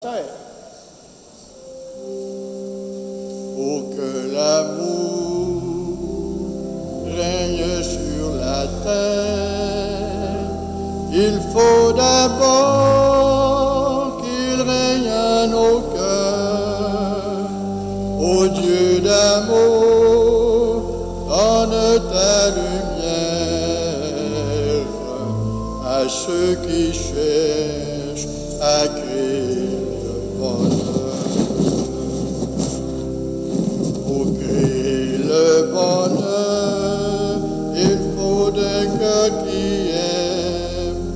Pour que l'amour règne sur la terre, il faut d'abord qu'il règne à nos cœurs. Ô Dieu d'amour, donne ta lumière à ceux qui cherchent à créer le bonheur. Pour créer le bonheur, il faut des cœurs qui aiment,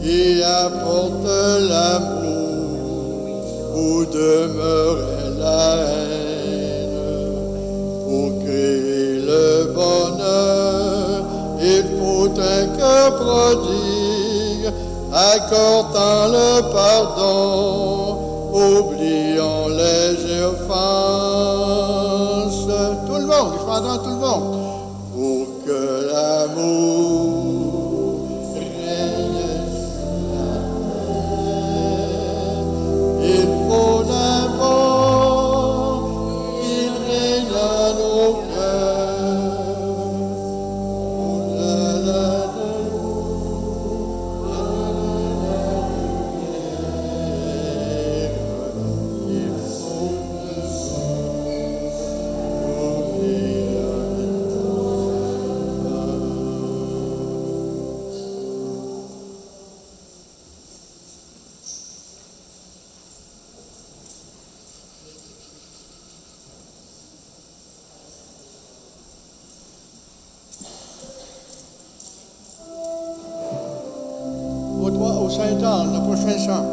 qui apportent l'amour, où demeurer la haine. Pour créer le bonheur, il faut un cœur prodigue, accordant le pardon, oubliant les offenses. Tout le monde, je parle à tout le monde. Pour que l'amour règne sur la terre, il faut d'abord qu'il règne à nos cœurs. Oh là là là. Au Saint-Anne, le prochain chant.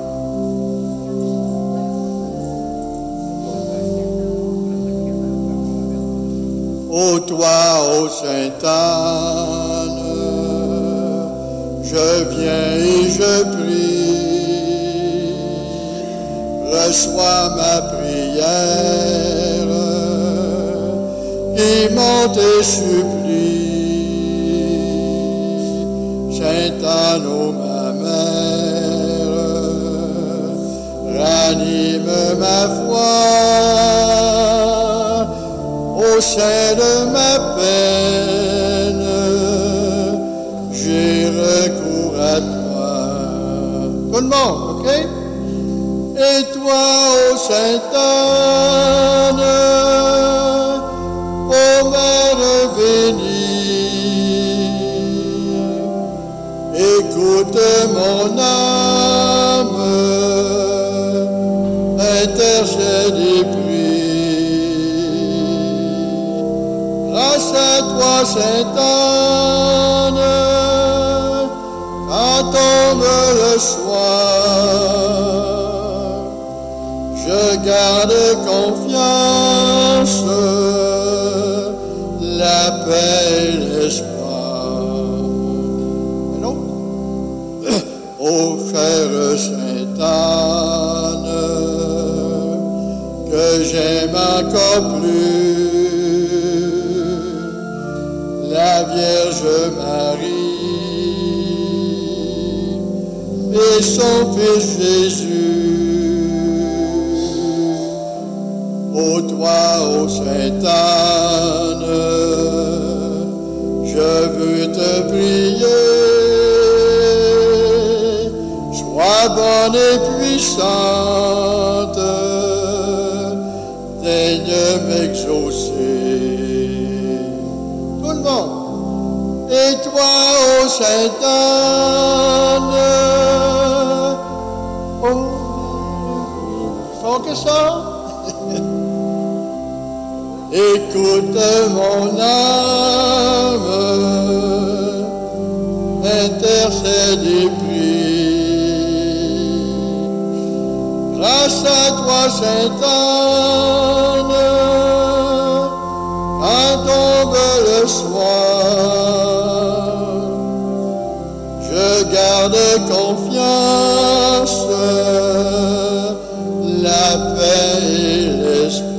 Ô toi, ô Saint-Anne, je viens et je prie, reçois ma prière, immonde et supplie, Sainte-Anne, ô ma mère, ranime ma foi, au sein de ma peine, j'ai recours à toi. Tout le monde, ok? Et toi, ô Sainte-Anne, ô Mère bénie, écoute mon âme, intercède et prie. Grâce à toi, Sainte-Anne, quand tombe le soir, je garde confiance, la paix et l'espoir. Allô? Ô chère Sainte-Anne, que j'aime encore plus, la Vierge Marie et son Fils Jésus. Ô toi, ô Sainte-Anne, je veux te prier, sois bonne et puissante, daigne m'exaucer. Tout le monde. Et toi, ô Sainte-Anne, oh, fort que ça, écoute mon âme, intercède et prie. Grâce à toi, Sainte-Anne, quand tombe le soir, je garde confiance, la paix et l'espoir.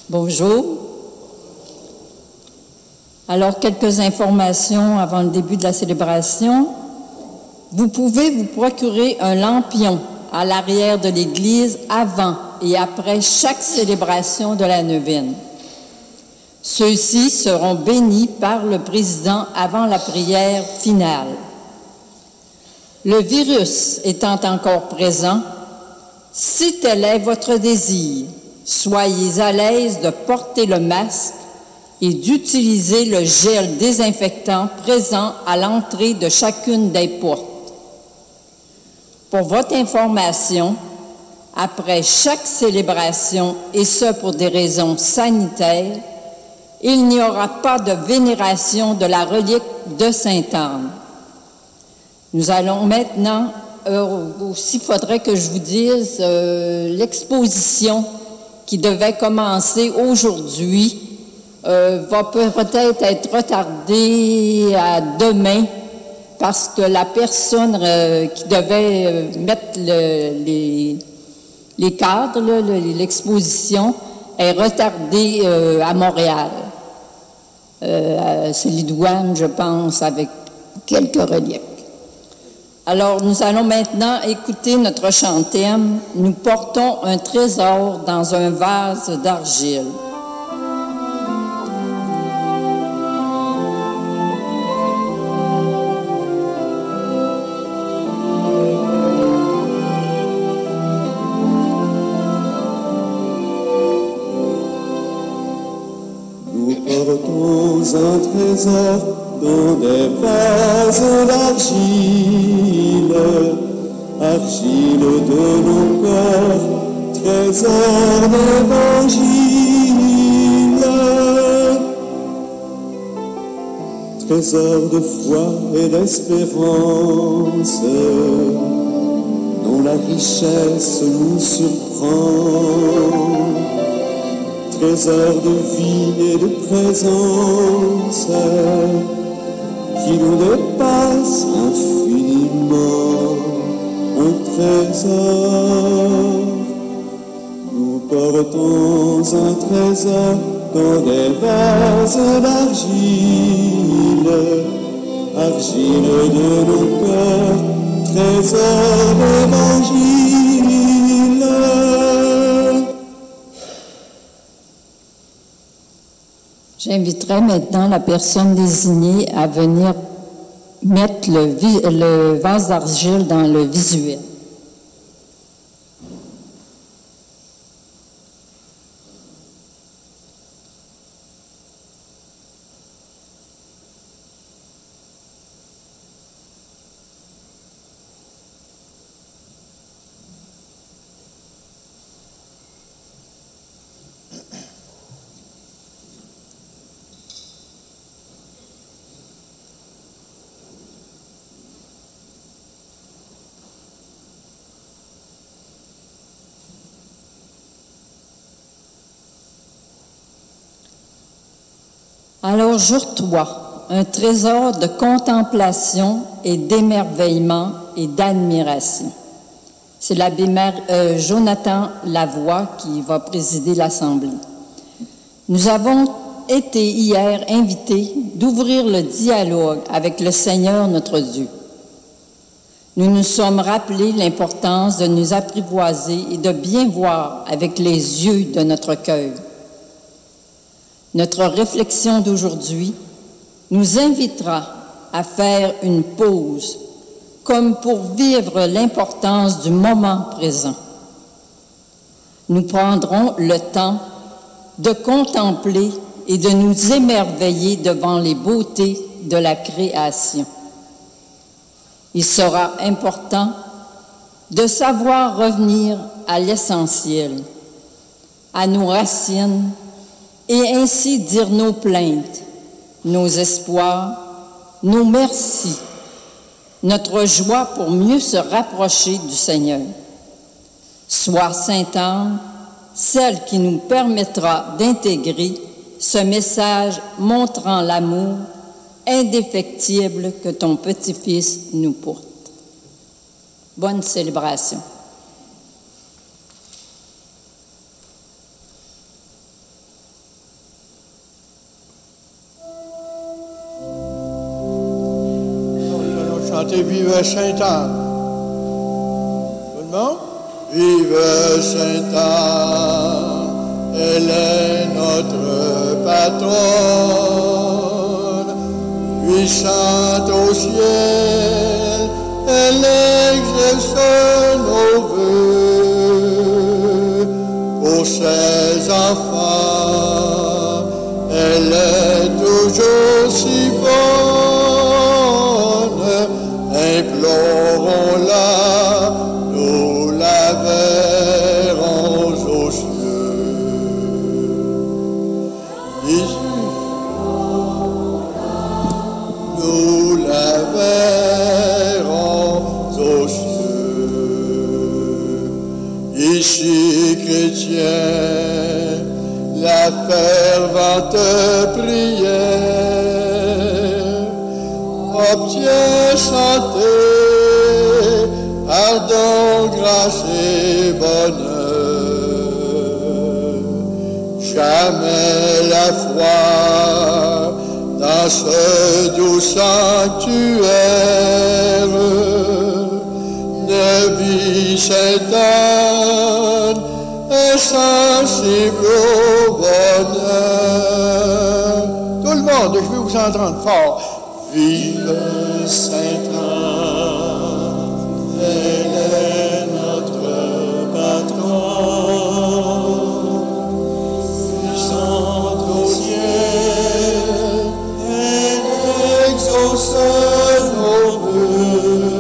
Bonjour. Alors, quelques informations avant le début de la célébration. Vous pouvez vous procurer un lampion à l'arrière de l'église avant et après chaque célébration de la neuvaine. Ceux-ci seront bénis par le président avant la prière finale. Le virus étant encore présent, si tel est votre désir, soyez à l'aise de porter le masque et d'utiliser le gel désinfectant présent à l'entrée de chacune des portes. Pour votre information, après chaque célébration, et ce pour des raisons sanitaires, il n'y aura pas de vénération de la relique de Sainte-Anne. Nous allons maintenant, aussi faudrait que je vous dise, l'exposition qui devait commencer aujourd'hui va peut-être être retardée à demain parce que la personne qui devait mettre les cadres, l'exposition, est retardée à Montréal. C'est l'idoine, je pense, avec quelques reliques. Alors, nous allons maintenant écouter notre chant-thème. Nous portons un trésor dans un vase d'argile. Nous portons un trésor dans des vases d'argile, argile de nos corps, trésor d'évangile, trésor de foi et d'espérance, dont la richesse nous surprend, trésor de vie et de présence, qui nous dépasse infiniment, un trésor. Nous portons un trésor dans des vases d'argile, argile de nos corps, trésor d'évangile. J'inviterai maintenant la personne désignée à venir mettre le vase d'argile dans le visuel. Alors jure-toi un trésor de contemplation et d'émerveillement et d'admiration. C'est l'abbé Jonathan Lavoie qui va présider l'Assemblée. Nous avons été hier invités d'ouvrir le dialogue avec le Seigneur notre Dieu. Nous nous sommes rappelés l'importance de nous apprivoiser et de bien voir avec les yeux de notre cœur. Notre réflexion d'aujourd'hui nous invitera à faire une pause, comme pour vivre l'importance du moment présent. Nous prendrons le temps de contempler et de nous émerveiller devant les beautés de la création. Il sera important de savoir revenir à l'essentiel, à nos racines, et ainsi dire nos plaintes, nos espoirs, nos merci, notre joie pour mieux se rapprocher du Seigneur. Soit Sainte-Anne, celle qui nous permettra d'intégrer ce message montrant l'amour indéfectible que ton petit-fils nous porte. Bonne célébration. chanter Vive Sainte-Anne. Tout le monde? Vive Sainte-Anne, elle est notre patronne, puissante au ciel, elle exauce nos vœux. Pour ses enfants, elle est toujours si bonne, implorons-la, nous la verrons aux cieux. Nous la verrons aux cieux. Ici, chrétiens, la fervente prière obtient santé, pardon, grâce et bonheur. Jamais la foi dans ce doux sanctuaire de vie Sainte-Anne, insensible au bonheur. Tout le monde, je vais vous entendre fort. Vive Sainte-Anne, elle est notre patronne, puissante au ciel, elle exauce nos vœux.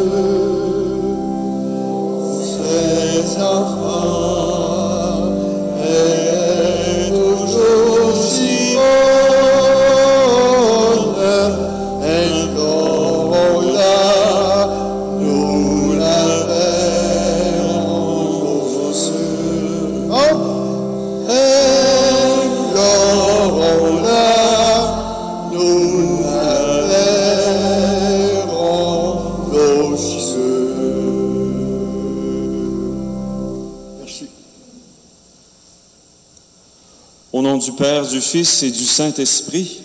Ses enfants, elle est toujours si bonne, implorons-la, nous la verrons aux cieux. Implorons-la, nous la verrons aux cieux. Merci. Au nom du Père, du Fils et du Saint-Esprit,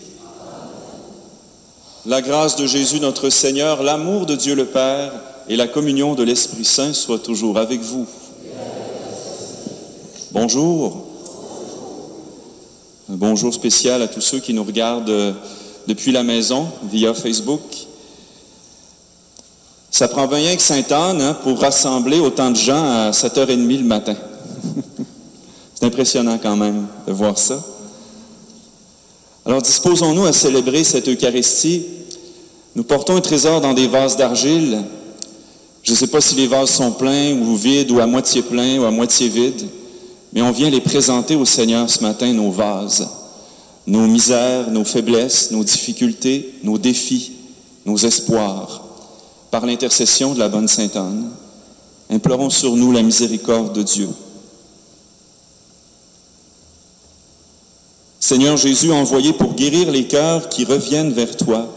la grâce de Jésus notre Seigneur, l'amour de Dieu le Père et la communion de l'Esprit Saint soient toujours avec vous. Bonjour. Un bonjour spécial à tous ceux qui nous regardent depuis la maison via Facebook. Ça prend bien que Sainte-Anne pour rassembler autant de gens à 7h30 le matin. C'est impressionnant quand même de voir ça. Alors disposons-nous à célébrer cette Eucharistie. Nous portons un trésor dans des vases d'argile. Je ne sais pas si les vases sont pleins ou vides ou à moitié pleins ou à moitié vides, mais on vient les présenter au Seigneur ce matin, nos vases, nos misères, nos faiblesses, nos difficultés, nos défis, nos espoirs, par l'intercession de la bonne Sainte-Anne. Implorons sur nous la miséricorde de Dieu. Seigneur Jésus, envoyé pour guérir les cœurs qui reviennent vers toi,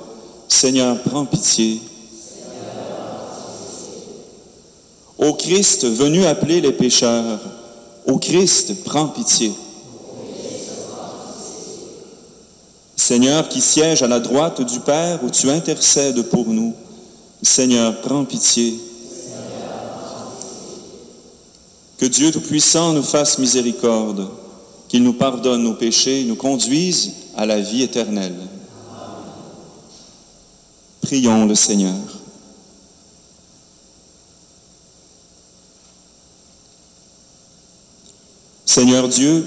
Seigneur, prends pitié. Ô Christ, venu appeler les pécheurs, ô Christ, prends pitié. Seigneur, qui siège à la droite du Père, où tu intercèdes pour nous, Seigneur, prends pitié. Que Dieu Tout-Puissant nous fasse miséricorde, qu'il nous pardonne nos péchés et nous conduise à la vie éternelle. Prions le Seigneur. Seigneur Dieu,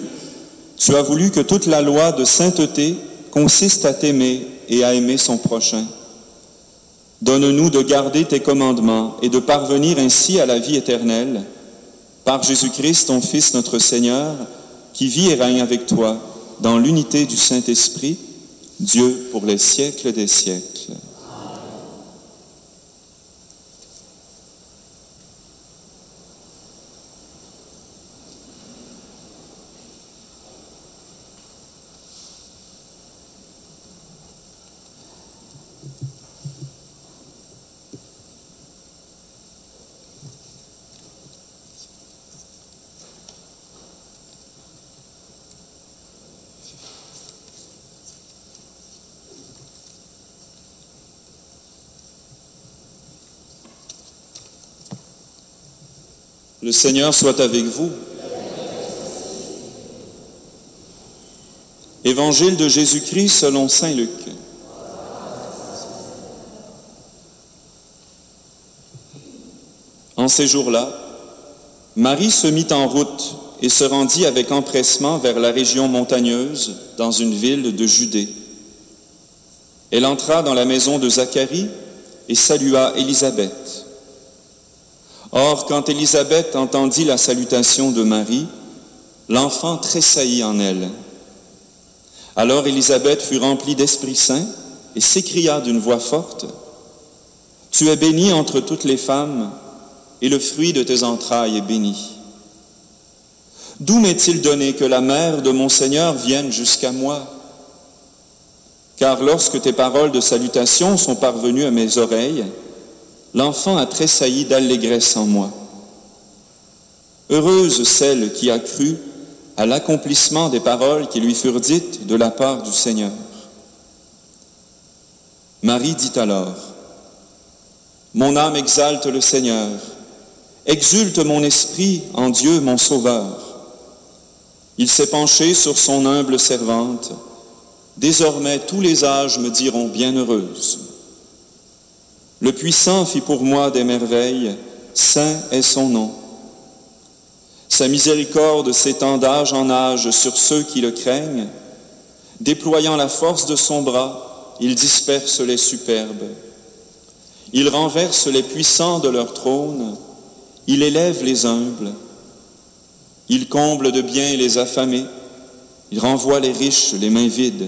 tu as voulu que toute la loi de sainteté consiste à t'aimer et à aimer son prochain. Donne-nous de garder tes commandements et de parvenir ainsi à la vie éternelle, par Jésus-Christ, ton Fils, notre Seigneur, qui vit et règne avec toi dans l'unité du Saint-Esprit, Dieu pour les siècles des siècles. Le Seigneur soit avec vous. Évangile de Jésus-Christ selon saint Luc. En ces jours-là, Marie se mit en route et se rendit avec empressement vers la région montagneuse, dans une ville de Judée. Elle entra dans la maison de Zacharie et salua Élisabeth. Or, quand Élisabeth entendit la salutation de Marie, l'enfant tressaillit en elle. Alors Élisabeth fut remplie d'Esprit Saint et s'écria d'une voix forte, « Tu es bénie entre toutes les femmes, et le fruit de tes entrailles est béni. D'où m'est-il donné que la mère de mon Seigneur vienne jusqu'à moi? Car lorsque tes paroles de salutation sont parvenues à mes oreilles, l'enfant a tressailli d'allégresse en moi. Heureuse celle qui a cru à l'accomplissement des paroles qui lui furent dites de la part du Seigneur. » Marie dit alors, « Mon âme exalte le Seigneur, exulte mon esprit en Dieu mon Sauveur. Il s'est penché sur son humble servante. Désormais tous les âges me diront bienheureuse. Le Puissant fit pour moi des merveilles, saint est son nom. Sa miséricorde s'étend d'âge en âge sur ceux qui le craignent. Déployant la force de son bras, il disperse les superbes. Il renverse les puissants de leur trône. Il élève les humbles. Il comble de biens les affamés. Il renvoie les riches les mains vides.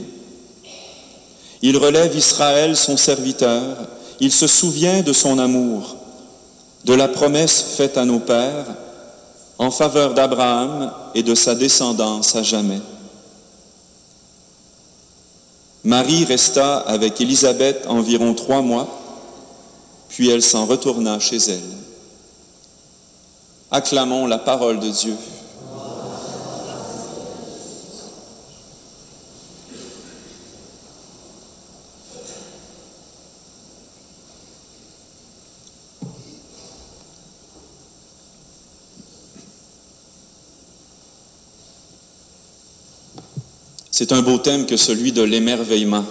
Il relève Israël, son serviteur. Il se souvient de son amour, de la promesse faite à nos pères, en faveur d'Abraham et de sa descendance à jamais. Marie resta avec Élisabeth environ 3 mois, puis elle s'en retourna chez elle. Acclamons la parole de Dieu. C'est un beau thème que celui de l'émerveillement.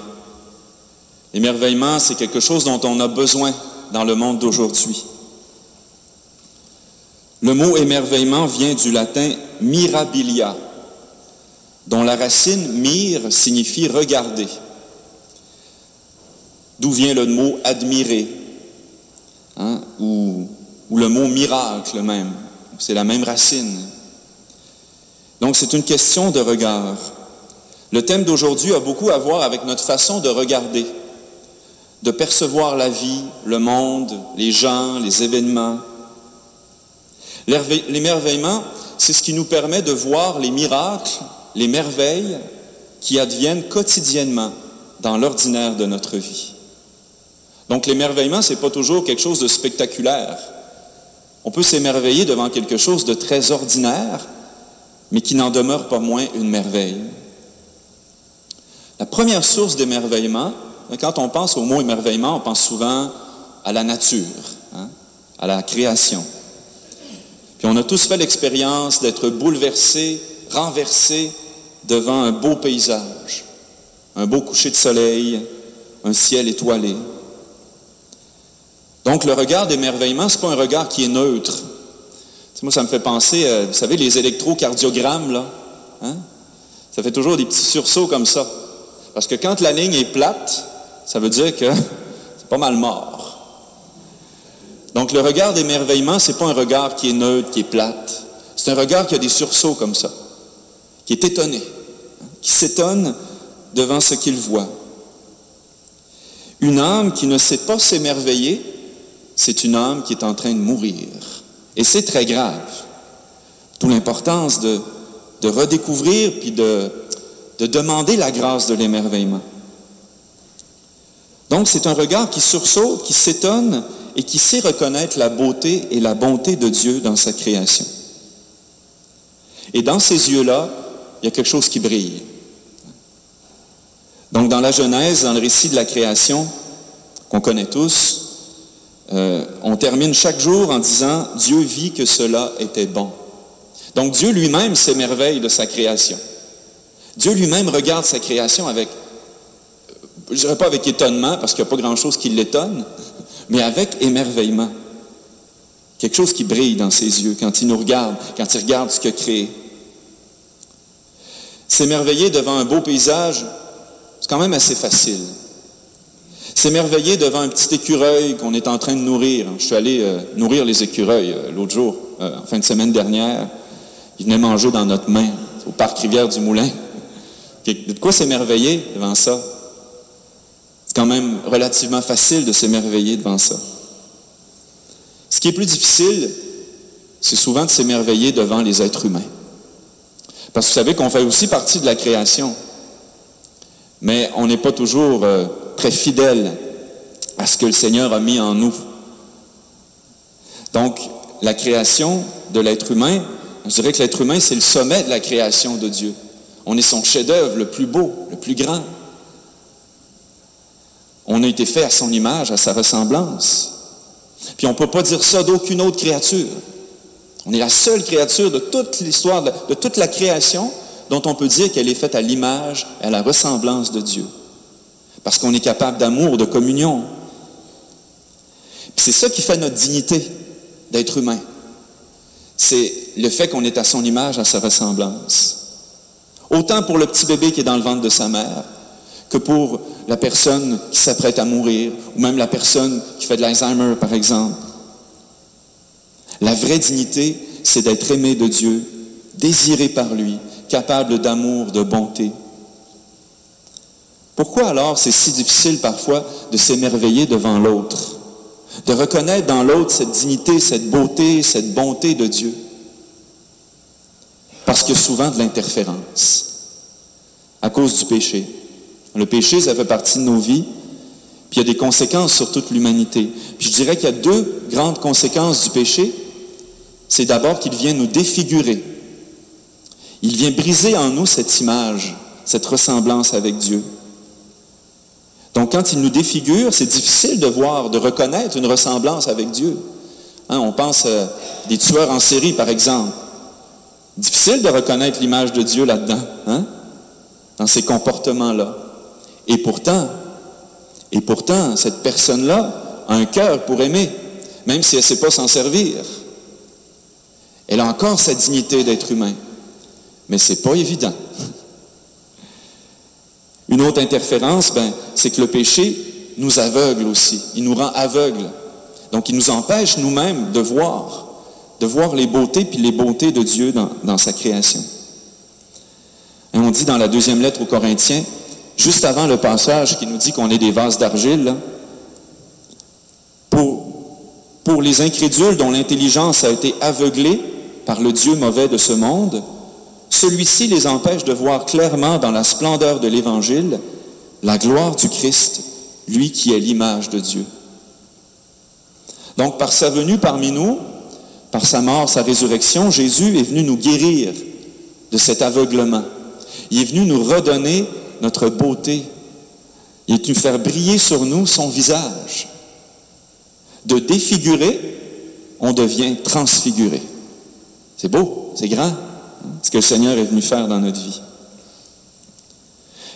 L'émerveillement, c'est quelque chose dont on a besoin dans le monde d'aujourd'hui. Le mot émerveillement vient du latin mirabilia, dont la racine mir signifie regarder, d'où vient le mot admirer, ou le mot miracle même. C'est la même racine. Donc c'est une question de regard. Le thème d'aujourd'hui a beaucoup à voir avec notre façon de regarder, de percevoir la vie, le monde, les gens, les événements. L'émerveillement, c'est ce qui nous permet de voir les miracles, les merveilles qui adviennent quotidiennement dans l'ordinaire de notre vie. Donc l'émerveillement, ce n'est pas toujours quelque chose de spectaculaire. On peut s'émerveiller devant quelque chose de très ordinaire, mais qui n'en demeure pas moins une merveille. La première source d'émerveillement, quand on pense au mot émerveillement, on pense souvent à la nature, à la création. Puis on a tous fait l'expérience d'être bouleversés, renversés devant un beau paysage, un beau coucher de soleil, un ciel étoilé. Donc le regard d'émerveillement, ce n'est pas un regard qui est neutre. Moi, ça me fait penser, vous savez, les électrocardiogrammes, là, ça fait toujours des petits sursauts comme ça. Parce que quand la ligne est plate, ça veut dire que c'est pas mal mort. Donc le regard d'émerveillement, c'est pas un regard qui est neutre, qui est plate. C'est un regard qui a des sursauts comme ça, qui est étonné, qui s'étonne devant ce qu'il voit. Une âme qui ne sait pas s'émerveiller, c'est une âme qui est en train de mourir. Et c'est très grave. D'où l'importance de redécouvrir puis de demander la grâce de l'émerveillement. Donc, c'est un regard qui sursaute, qui s'étonne et qui sait reconnaître la beauté et la bonté de Dieu dans sa création. Et dans ces yeux-là, il y a quelque chose qui brille. Donc, dans la Genèse, dans le récit de la création, qu'on connaît tous, on termine chaque jour en disant « Dieu vit que cela était bon ». Donc Dieu lui-même s'émerveille de sa création. Dieu lui-même regarde sa création avec, je ne dirais pas avec étonnement, parce qu'il n'y a pas grand-chose qui l'étonne, mais avec émerveillement. Quelque chose qui brille dans ses yeux quand il nous regarde, quand il regarde ce qu'il a créé. S'émerveiller devant un beau paysage, c'est quand même assez facile. S'émerveiller devant un petit écureuil qu'on est en train de nourrir. Je suis allé nourrir les écureuils l'autre jour, en fin de semaine dernière. Ils venaient manger dans notre main, au parc Rivière-du-Moulin. De quoi s'émerveiller devant ça? C'est quand même relativement facile de s'émerveiller devant ça. Ce qui est plus difficile, c'est souvent de s'émerveiller devant les êtres humains. Parce que vous savez qu'on fait aussi partie de la création. Mais on n'est pas toujours très fidèle à ce que le Seigneur a mis en nous. Donc, la création de l'être humain, je dirais que l'être humain, c'est le sommet de la création de Dieu. On est son chef-d'œuvre le plus beau, le plus grand. On a été fait à son image, à sa ressemblance. Puis on ne peut pas dire ça d'aucune autre créature. On est la seule créature de toute l'histoire, de toute la création, dont on peut dire qu'elle est faite à l'image, à la ressemblance de Dieu. Parce qu'on est capable d'amour, de communion. Puis c'est ça qui fait notre dignité d'être humain. C'est le fait qu'on est à son image, à sa ressemblance. Autant pour le petit bébé qui est dans le ventre de sa mère, que pour la personne qui s'apprête à mourir, ou même la personne qui fait de l'Alzheimer, par exemple. La vraie dignité, c'est d'être aimé de Dieu, désiré par lui, capable d'amour, de bonté. Pourquoi alors c'est si difficile parfois de s'émerveiller devant l'autre, de reconnaître dans l'autre cette dignité, cette beauté, cette bonté de Dieu? Parce qu'il y a souvent de l'interférence, à cause du péché. Le péché, ça fait partie de nos vies, puis il y a des conséquences sur toute l'humanité. Puis je dirais qu'il y a deux grandes conséquences du péché. C'est d'abord qu'il vient nous défigurer. Il vient briser en nous cette image, cette ressemblance avec Dieu. Donc quand il nous défigure, c'est difficile de voir, de reconnaître une ressemblance avec Dieu. Hein, on pense à des tueurs en série, par exemple. Difficile de reconnaître l'image de Dieu là-dedans, hein, dans ces comportements-là. Et pourtant, cette personne-là a un cœur pour aimer, même si elle ne sait pas s'en servir. Elle a encore sa dignité d'être humain, mais ce n'est pas évident. Une autre interférence, c'est que le péché nous aveugle aussi. Il nous rend aveugles. Donc, il nous empêche nous-mêmes de voir les beautés puis les bontés de Dieu dans sa création. Et on dit dans la deuxième lettre aux Corinthiens, juste avant le passage qui nous dit qu'on est des vases d'argile, là, pour les incrédules dont l'intelligence a été aveuglée par le Dieu mauvais de ce monde, celui-ci les empêche de voir clairement dans la splendeur de l'Évangile la gloire du Christ, lui qui est l'image de Dieu. Donc, par sa venue parmi nous, par sa mort, sa résurrection, Jésus est venu nous guérir de cet aveuglement. Il est venu nous redonner notre beauté. Il est venu faire briller sur nous son visage. De défigurer, on devient transfiguré. C'est beau, c'est grand, ce que le Seigneur est venu faire dans notre vie.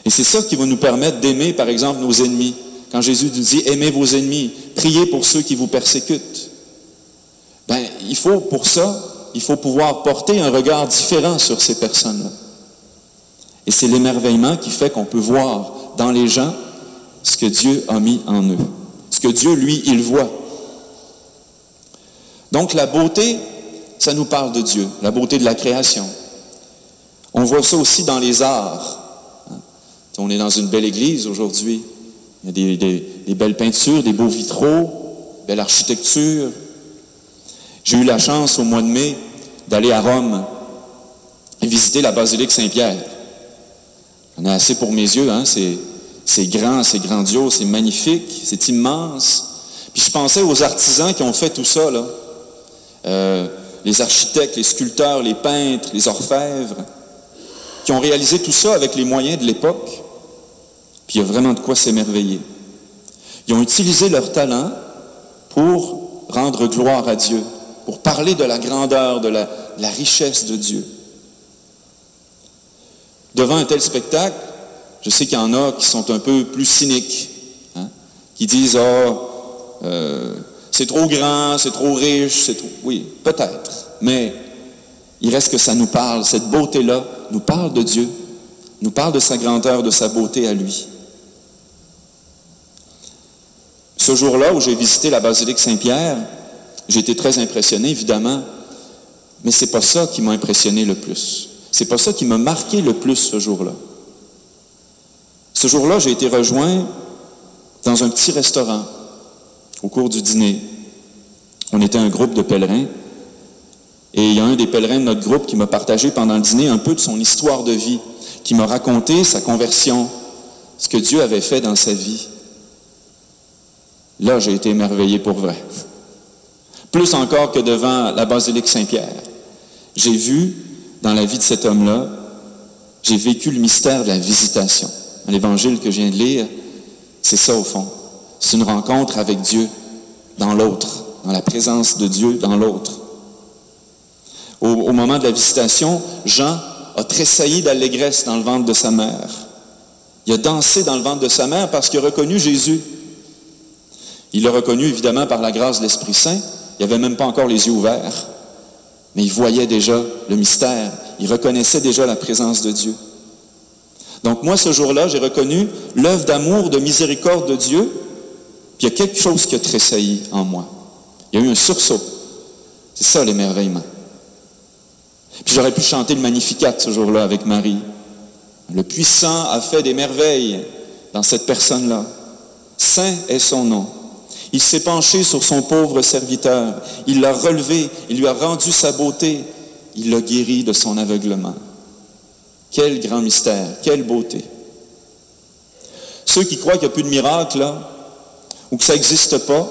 Et c'est ça qui va nous permettre d'aimer, par exemple, nos ennemis. Quand Jésus nous dit « Aimez vos ennemis, priez pour ceux qui vous persécutent », il faut pour ça, il faut pouvoir porter un regard différent sur ces personnes-là. Et c'est l'émerveillement qui fait qu'on peut voir dans les gens ce que Dieu a mis en eux. Ce que Dieu, lui, il voit. Donc la beauté, ça nous parle de Dieu, la beauté de la création. On voit ça aussi dans les arts. On est dans une belle église aujourd'hui. Il y a des belles peintures, des beaux vitraux, belle architecture. J'ai eu la chance au mois de mai d'aller à Rome et visiter la basilique Saint-Pierre. On a assez pour mes yeux, hein? C'est grand, c'est grandiose, c'est magnifique, c'est immense. Puis je pensais aux artisans qui ont fait tout ça, là. Les architectes, les sculpteurs, les peintres, les orfèvres, qui ont réalisé tout ça avec les moyens de l'époque. Puis il y a vraiment de quoi s'émerveiller. Ils ont utilisé leur talent pour rendre gloire à Dieu, pour parler de la grandeur, de la richesse de Dieu. Devant un tel spectacle, je sais qu'il y en a qui sont un peu plus cyniques, hein, qui disent c'est trop grand, c'est trop riche, c'est trop... Oui, peut-être, mais il reste que ça nous parle, cette beauté-là nous parle de Dieu, nous parle de sa grandeur, de sa beauté à lui. Ce jour-là où j'ai visité la basilique Saint-Pierre, j'ai été très impressionné, évidemment, mais c'est pas ça qui m'a impressionné le plus. C'est pas ça qui m'a marqué le plus ce jour-là. Ce jour-là, j'ai été rejoint dans un petit restaurant au cours du dîner. On était un groupe de pèlerins et il y a un des pèlerins de notre groupe qui m'a partagé pendant le dîner un peu de son histoire de vie, qui m'a raconté sa conversion, ce que Dieu avait fait dans sa vie. Là, j'ai été émerveillé pour vrai. Plus encore que devant la basilique Saint-Pierre. J'ai vu, dans la vie de cet homme-là, j'ai vécu le mystère de la visitation. Dans l'évangile que je viens de lire, c'est ça au fond. C'est une rencontre avec Dieu dans l'autre, dans la présence de Dieu dans l'autre. Au moment de la visitation, Jean a tressailli d'allégresse dans le ventre de sa mère. Il a dansé dans le ventre de sa mère parce qu'il a reconnu Jésus. Il l'a reconnu évidemment par la grâce de l'Esprit Saint. Il n'avait même pas encore les yeux ouverts, mais il voyait déjà le mystère. Il reconnaissait déjà la présence de Dieu. Donc moi, ce jour-là, j'ai reconnu l'œuvre d'amour, de miséricorde de Dieu, puis il y a quelque chose qui a tressailli en moi. Il y a eu un sursaut. C'est ça l'émerveillement. Puis j'aurais pu chanter le Magnificat ce jour-là avec Marie. Le puissant a fait des merveilles dans cette personne-là. Saint est son nom. Il s'est penché sur son pauvre serviteur. Il l'a relevé. Il lui a rendu sa beauté. Il l'a guéri de son aveuglement. Quel grand mystère, quelle beauté. Ceux qui croient qu'il n'y a plus de miracle, là, ou que ça n'existe pas,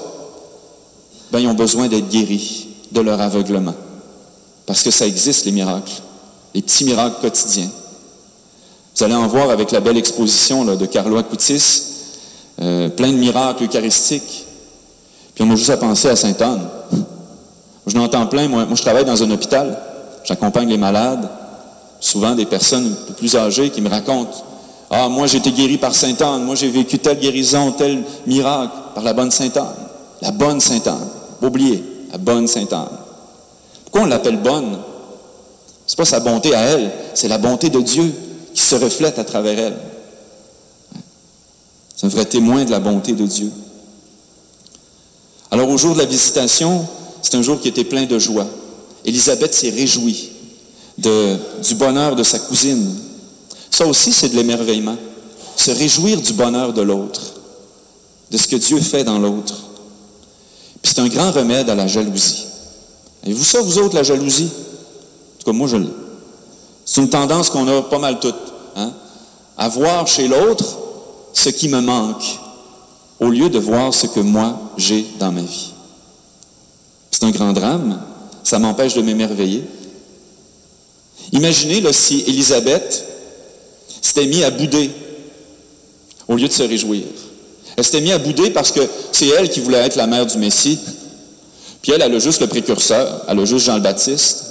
ben, ils ont besoin d'être guéris de leur aveuglement. Parce que ça existe, les miracles, les petits miracles quotidiens. Vous allez en voir avec la belle exposition là, de Carlo Acutis, plein de miracles eucharistiques. Puis on a juste à penser à Sainte-Anne. Je n'entends plein, moi je travaille dans un hôpital, j'accompagne les malades, souvent des personnes un peu plus âgées qui me racontent « Ah, moi j'ai été guéri par Sainte-Anne, moi j'ai vécu telle guérison, tel miracle par la bonne Sainte-Anne. » La bonne Sainte-Anne. Oubliez, la bonne Sainte-Anne. Pourquoi on l'appelle bonne? C'est pas sa bonté à elle, c'est la bonté de Dieu qui se reflète à travers elle. C'est un vrai témoin de la bonté de Dieu. Alors au jour de la visitation, c'est un jour qui était plein de joie. Élisabeth s'est réjouie du bonheur de sa cousine. Ça aussi, c'est de l'émerveillement. Se réjouir du bonheur de l'autre, de ce que Dieu fait dans l'autre. Puis c'est un grand remède à la jalousie. Avez-vous ça, vous autres, la jalousie? En tout cas, moi, je l'ai. C'est une tendance qu'on a pas mal toutes. Hein? À voir chez l'autre ce qui me manque, au lieu de voir ce que moi, j'ai dans ma vie. C'est un grand drame. Ça m'empêche de m'émerveiller. Imaginez là, si Élisabeth s'était mise à bouder au lieu de se réjouir. Elle s'était mise à bouder parce que c'est elle qui voulait être la mère du Messie. Puis elle a juste le précurseur, elle a juste Jean le Baptiste.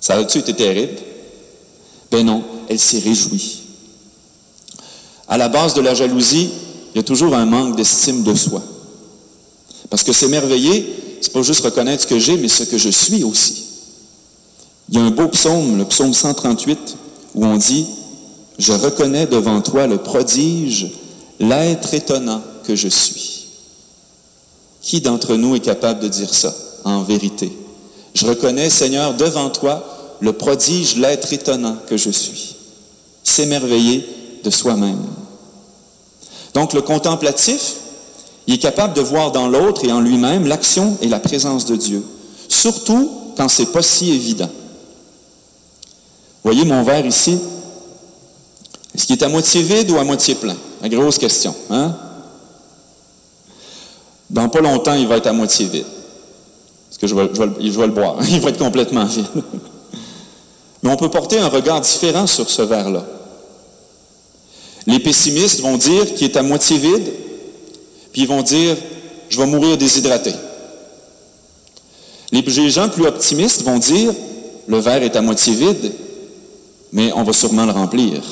Ça aurait-tu été terrible? Ben non, elle s'est réjouie. À la base de la jalousie, il y a toujours un manque d'estime de soi. Parce que s'émerveiller, c'est pas juste reconnaître ce que j'ai, mais ce que je suis aussi. Il y a un beau psaume, le psaume 138, où on dit « Je reconnais devant toi le prodige, l'être étonnant que je suis. » Qui d'entre nous est capable de dire ça, en vérité? Je reconnais, Seigneur, devant toi, le prodige, l'être étonnant que je suis. S'émerveiller de soi-même. Donc, le contemplatif, il est capable de voir dans l'autre et en lui-même l'action et la présence de Dieu. Surtout quand ce n'est pas si évident. Voyez mon verre ici? Est-ce qu'il est à moitié vide ou à moitié plein? La grosse question, hein? Dans pas longtemps, il va être à moitié vide. Parce que je vais le boire. Il va être complètement vide. Mais on peut porter un regard différent sur ce verre-là. Les pessimistes vont dire qu'il est à moitié vide, puis ils vont dire, je vais mourir déshydraté. Les gens plus optimistes vont dire, le verre est à moitié vide, mais on va sûrement le remplir.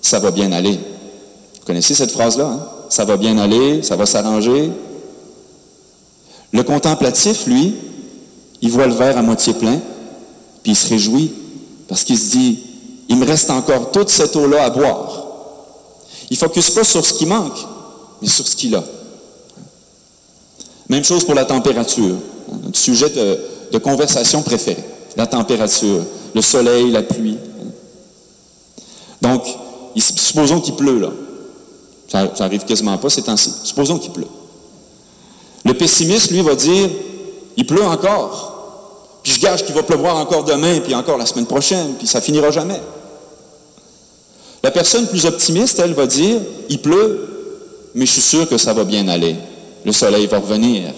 Ça va bien aller. Vous connaissez cette phrase-là, hein? Ça va bien aller, ça va s'arranger. Le contemplatif, lui, il voit le verre à moitié plein, puis il se réjouit, parce qu'il se dit, il me reste encore toute cette eau-là à boire. Il ne focus pas sur ce qui manque, mais sur ce qu'il a. Même chose pour la température. Notre sujet de conversation préféré. La température, le soleil, la pluie. Donc, supposons qu'il pleut, là. Ça n'arrive quasiment pas ces temps-ci. Supposons qu'il pleut. Le pessimiste, lui, va dire, il pleut encore. Puis je gage qu'il va pleuvoir encore demain, puis encore la semaine prochaine, puis ça finira jamais. La personne plus optimiste, elle va dire, il pleut, mais je suis sûr que ça va bien aller. Le soleil va revenir.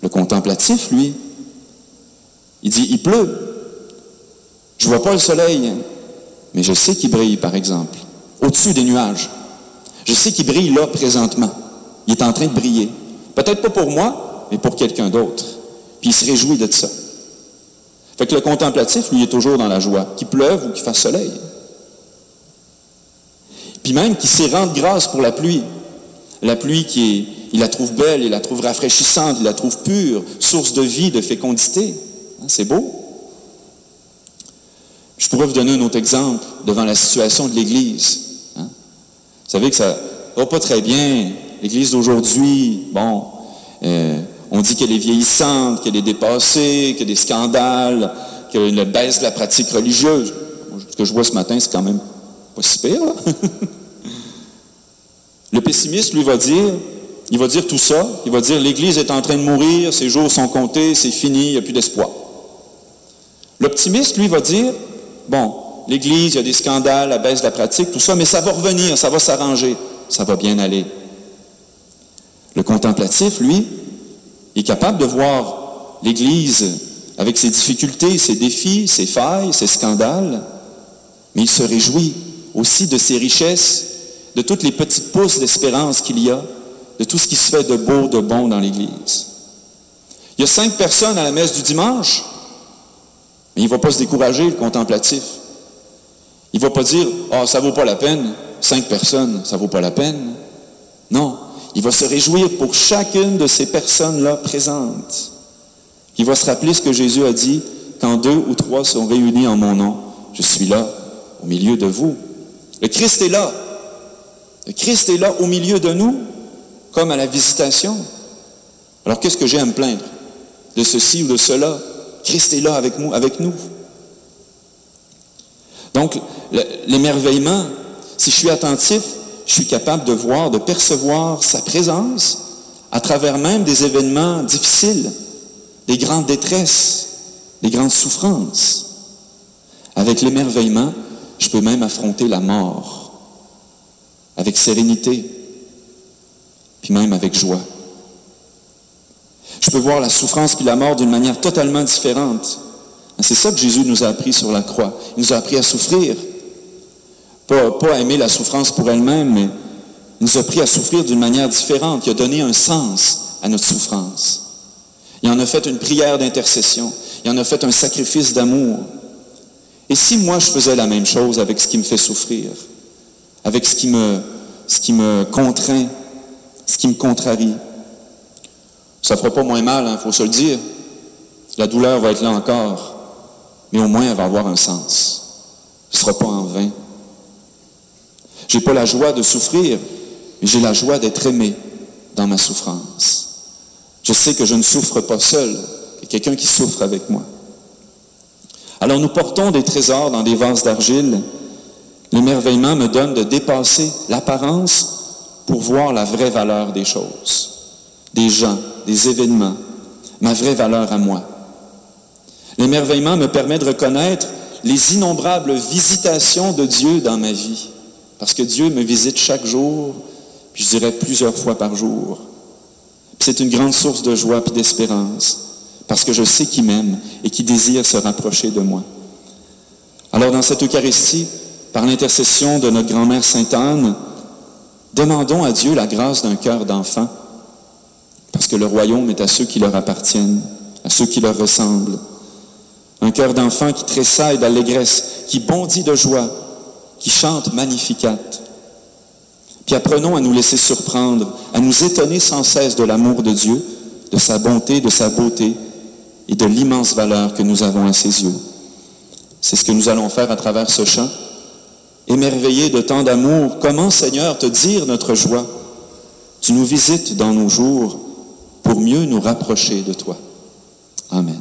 Le contemplatif, lui, il dit, il pleut. Je ne vois pas le soleil, mais je sais qu'il brille, par exemple, au-dessus des nuages. Je sais qu'il brille là, présentement. Il est en train de briller. Peut-être pas pour moi, mais pour quelqu'un d'autre. Puis il se réjouit de ça. Fait que le contemplatif, lui, est toujours dans la joie, qu'il pleuve ou qu'il fasse soleil. Puis même qu'il sait rendre grâce pour la pluie. La pluie il la trouve belle, il la trouve rafraîchissante, il la trouve pure, source de vie, de fécondité. C'est beau. Je pourrais vous donner un autre exemple devant la situation de l'Église. Vous savez que ça ne va pas très bien. L'Église d'aujourd'hui, bon, on dit qu'elle est vieillissante, qu'elle est dépassée, qu'il y a des scandales, qu'il y a une baisse de la pratique religieuse. Ce que je vois ce matin, c'est quand même pas si pire, là. Le pessimiste, lui, il va dire tout ça, il va dire l'Église est en train de mourir, ses jours sont comptés, c'est fini, il n'y a plus d'espoir. L'optimiste, lui, va dire, bon, l'Église, il y a des scandales, la baisse de la pratique, tout ça, mais ça va revenir, ça va s'arranger, ça va bien aller. Le contemplatif, lui, est capable de voir l'Église avec ses difficultés, ses défis, ses failles, ses scandales, mais il se réjouit aussi de ses richesses, de toutes les petites pousses d'espérance qu'il y a, de tout ce qui se fait de beau, de bon dans l'Église. Il y a 5 personnes à la messe du dimanche, mais il ne va pas se décourager, le contemplatif. Il ne va pas dire « Ah, ça ne vaut pas la peine, 5 personnes, ça ne vaut pas la peine. » Non, il va se réjouir pour chacune de ces personnes-là présentes. Il va se rappeler ce que Jésus a dit « Quand 2 ou 3 sont réunis en mon nom, je suis là, au milieu de vous. » Le Christ est là. Le Christ est là au milieu de nous, comme à la visitation. Alors qu'est-ce que j'ai à me plaindre de ceci ou de cela? Christ est là avec nous. Donc, l'émerveillement, si je suis attentif, je suis capable de voir, de percevoir sa présence à travers même des événements difficiles, des grandes détresses, des grandes souffrances. Avec l'émerveillement, je peux même affronter la mort avec sérénité, puis même avec joie. Je peux voir la souffrance puis la mort d'une manière totalement différente. C'est ça que Jésus nous a appris sur la croix. Il nous a appris à souffrir. Pas à aimer la souffrance pour elle-même, mais il nous a appris à souffrir d'une manière différente. Il a donné un sens à notre souffrance. Il en a fait une prière d'intercession. Il en a fait un sacrifice d'amour. Et si moi je faisais la même chose avec ce qui me fait souffrir, avec ce qui me contraint, ce qui me contrarie, ça ne fera pas moins mal, faut se le dire. La douleur va être là encore, mais au moins elle va avoir un sens. Ce ne sera pas en vain. Je n'ai pas la joie de souffrir, mais j'ai la joie d'être aimé dans ma souffrance. Je sais que je ne souffre pas seul, qu'il y a quelqu'un qui souffre avec moi. Alors nous portons des trésors dans des vases d'argile. L'émerveillement me donne de dépasser l'apparence pour voir la vraie valeur des choses, des gens, des événements, ma vraie valeur à moi. L'émerveillement me permet de reconnaître les innombrables visitations de Dieu dans ma vie, parce que Dieu me visite chaque jour, puis je dirais plusieurs fois par jour. Puis c'est une grande source de joie et d'espérance, parce que je sais qu'il m'aime et qu'il désire se rapprocher de moi. Alors dans cette Eucharistie, par l'intercession de notre grand-mère Sainte Anne, demandons à Dieu la grâce d'un cœur d'enfant, Parce que le royaume est à ceux qui leur appartiennent, à ceux qui leur ressemblent. Un cœur d'enfant qui tressaille d'allégresse, qui bondit de joie, qui chante Magnificat. Puis apprenons à nous laisser surprendre, à nous étonner sans cesse de l'amour de Dieu, de sa bonté, de sa beauté et de l'immense valeur que nous avons à ses yeux. C'est ce que nous allons faire à travers ce chant. Émerveillé de tant d'amour, comment, Seigneur, te dire notre joie? Tu nous visites dans nos jours pour mieux nous rapprocher de toi. Amen.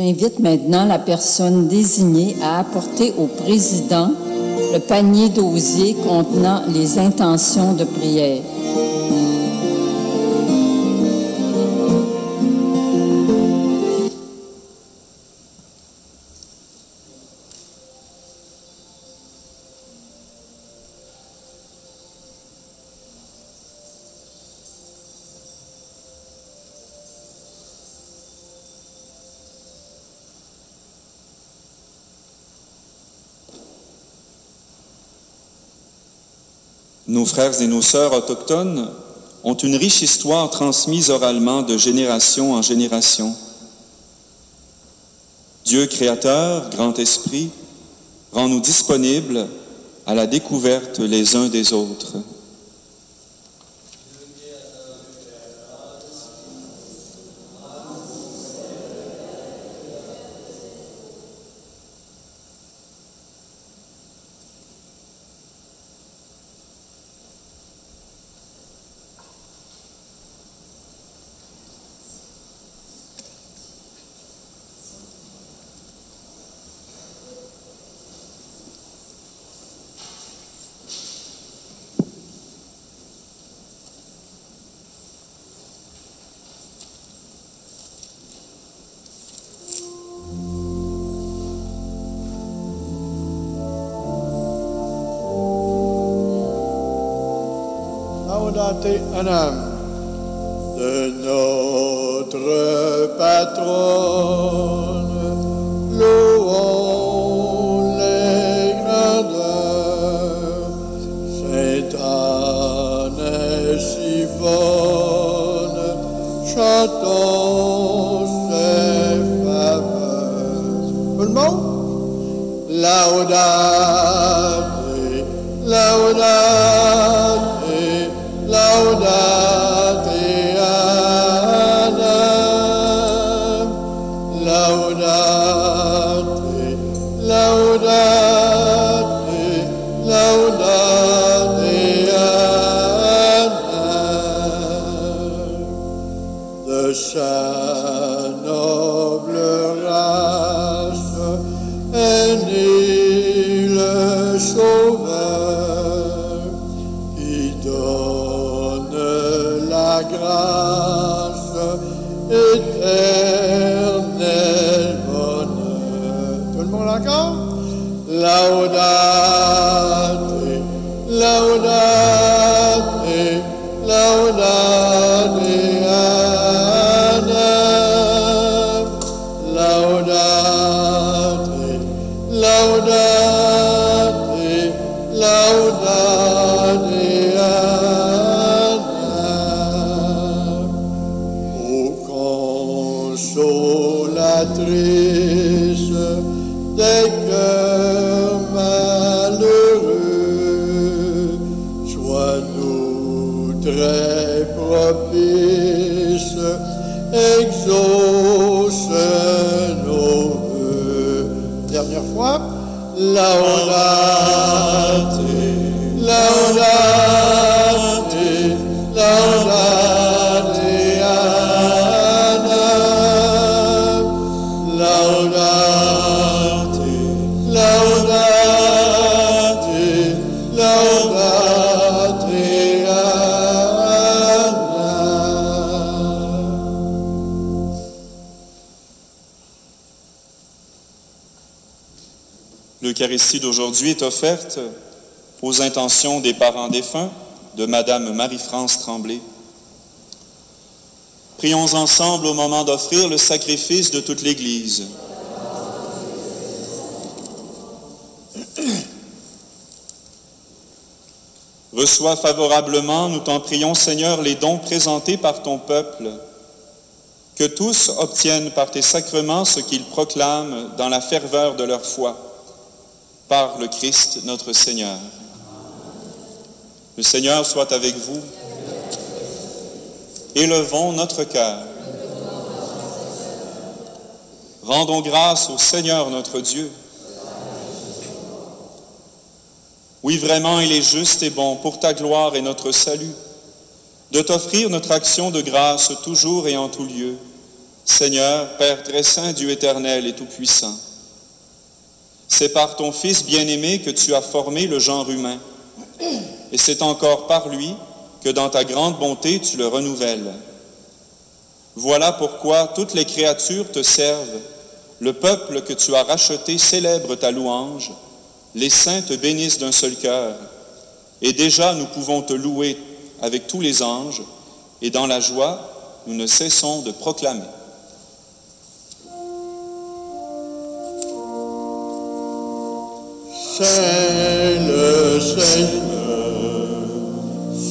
J'invite maintenant la personne désignée à apporter au président le panier d'osier contenant les intentions de prière. Nos frères et nos sœurs autochtones ont une riche histoire transmise oralement de génération en génération. Dieu créateur, grand esprit, rend-nous disponibles à la découverte les uns des autres. Laudate Anam, de notre patronne, louons les grandeurs, Sainte Anne et si bonne, chantons ses faveurs. Tout le monde? Laudate, laudate. Laudate Anam, laudate, laudate, laudate Anam. De sa noble race est né le Sauveur qui donne la grâce, éternel bonheur. Tout le monde encore? Laudate, laudate, laudate Anam, laudate, laudate, laudate Anam. Ô consolatrice des cœurs malheureux, sois-nous très propice, exauce nos vœux. Dernière fois, laudate, laudate, laudate Anam, laudate, laudate, laudate Anam. L'Eucharistie d'aujourd'hui est offerte aux intentions des parents défunts de Madame Marie-France Tremblay. Prions ensemble au moment d'offrir le sacrifice de toute l'Église. Reçois favorablement, nous t'en prions, Seigneur, les dons présentés par ton peuple, que tous obtiennent par tes sacrements ce qu'ils proclament dans la ferveur de leur foi, par le Christ notre Seigneur. Le Seigneur soit avec vous. Élevons notre cœur. Rendons grâce au Seigneur notre Dieu. Oui, vraiment, il est juste et bon pour ta gloire et notre salut de t'offrir notre action de grâce toujours et en tout lieu, Seigneur, Père très saint, Dieu éternel et tout-puissant, c'est par ton Fils bien-aimé que tu as formé le genre humain, et c'est encore par lui que dans ta grande bonté tu le renouvelles. Voilà pourquoi toutes les créatures te servent, le peuple que tu as racheté célèbre ta louange, les saints te bénissent d'un seul cœur, et déjà nous pouvons te louer avec tous les anges, et dans la joie, nous ne cessons de proclamer. C'est le Seigneur,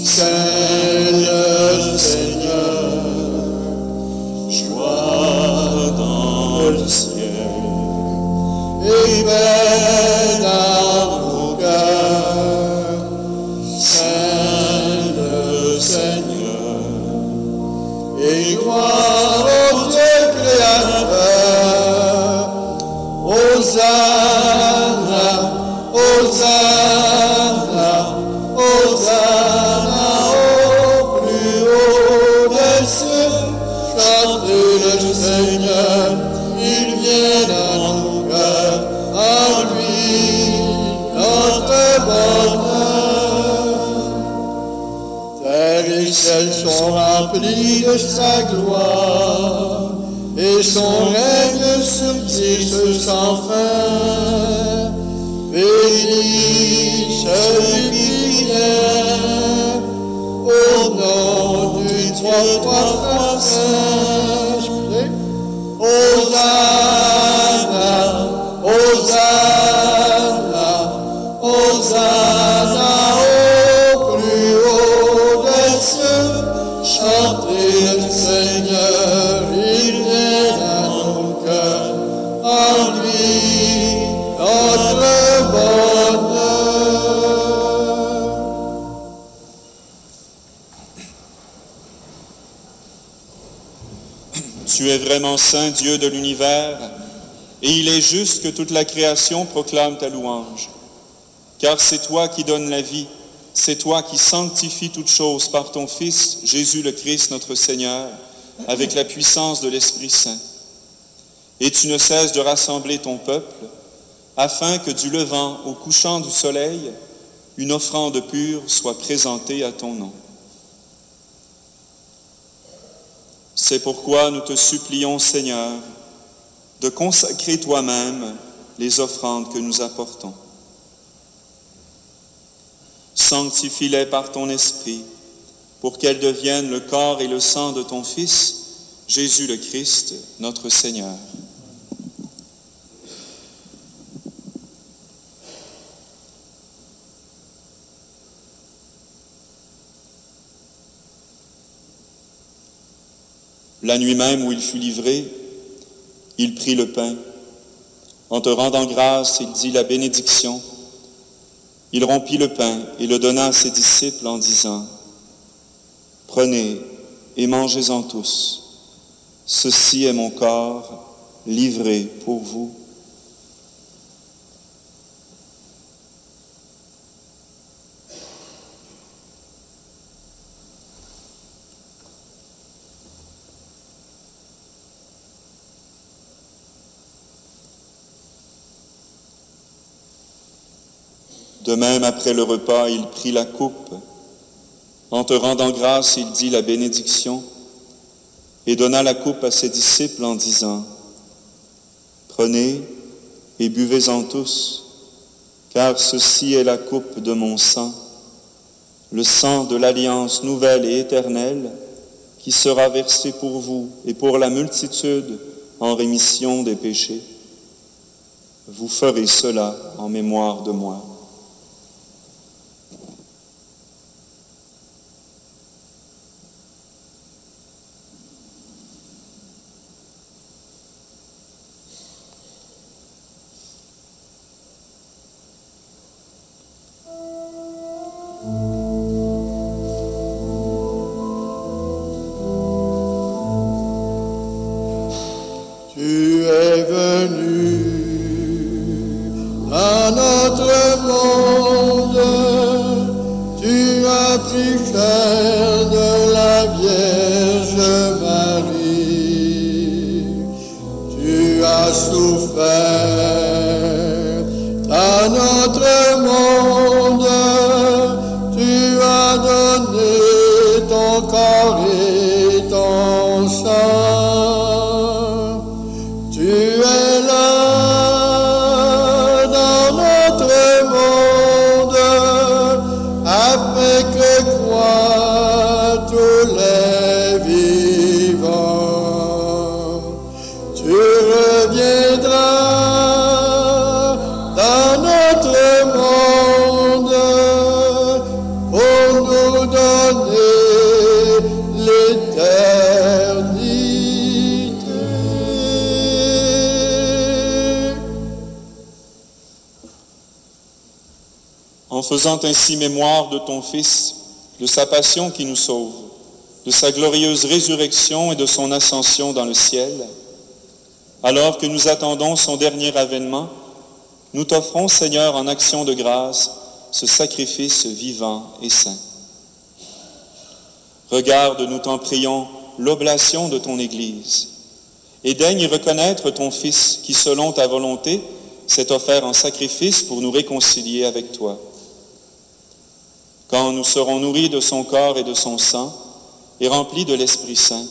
c'est le Seigneur, Joie dans le ciel, et paix dans nos cœurs. C'est le Seigneur, et gloire au Dieu créateur. Hosanna, Hosanna, Hosanna au plus haut des cieux. Chantez le Seigneur, il vient dans nos cœurs, en lui notre bonheur. Terre et ciel sont remplis de sa gloire, et son règne subsiste sans fin. Béni celui qui vient, au nom du trois saint. Hosanna, Hosanna, Hosanna au plus haut des cieux. Chantez le Seigneur, il vient dans nos cœurs, en lui notre bonheur. Tu es vraiment saint, Dieu de l'univers, et il est juste que toute la création proclame ta louange. Car c'est toi qui donnes la vie, c'est toi qui sanctifies toutes choses par ton Fils, Jésus le Christ, notre Seigneur, avec la puissance de l'Esprit Saint. Et tu ne cesses de rassembler ton peuple, afin que du levant au couchant du soleil, une offrande pure soit présentée à ton nom. C'est pourquoi nous te supplions, Seigneur, de consacrer toi-même les offrandes que nous apportons. Sanctifie-les par ton Esprit, pour qu'elles deviennent le corps et le sang de ton Fils, Jésus le Christ, notre Seigneur. La nuit même où il fut livré, il prit le pain. En te rendant grâce, il dit la bénédiction. Il rompit le pain et le donna à ses disciples en disant, « Prenez et mangez-en tous. Ceci est mon corps livré pour vous. » De même, après le repas, il prit la coupe. En te rendant grâce, il dit la bénédiction et donna la coupe à ses disciples en disant, « Prenez et buvez-en tous, car ceci est la coupe de mon sang, le sang de l'alliance nouvelle et éternelle qui sera versé pour vous et pour la multitude en rémission des péchés. Vous ferez cela en mémoire de moi. » Tu es venu à notre monde, tu as pris chair de la Vierge Marie. Dans notre monde, tu as donné ton corps et ton sang. Tu es là dans notre monde, afin que croient tous les vivants. Tu reviendras dans notre monde pour nous donner l'éternité. En faisant ainsi mémoire de ton Fils, de sa passion qui nous sauve, de sa glorieuse résurrection et de son ascension dans le ciel, alors que nous attendons son dernier avènement, nous t'offrons, Seigneur, en action de grâce, ce sacrifice vivant et saint. Regarde, nous t'en prions, l'oblation de ton Église, et daigne y reconnaître ton Fils qui, selon ta volonté, s'est offert en sacrifice pour nous réconcilier avec toi. Quand nous serons nourris de son corps et de son sang, et remplis de l'Esprit Saint,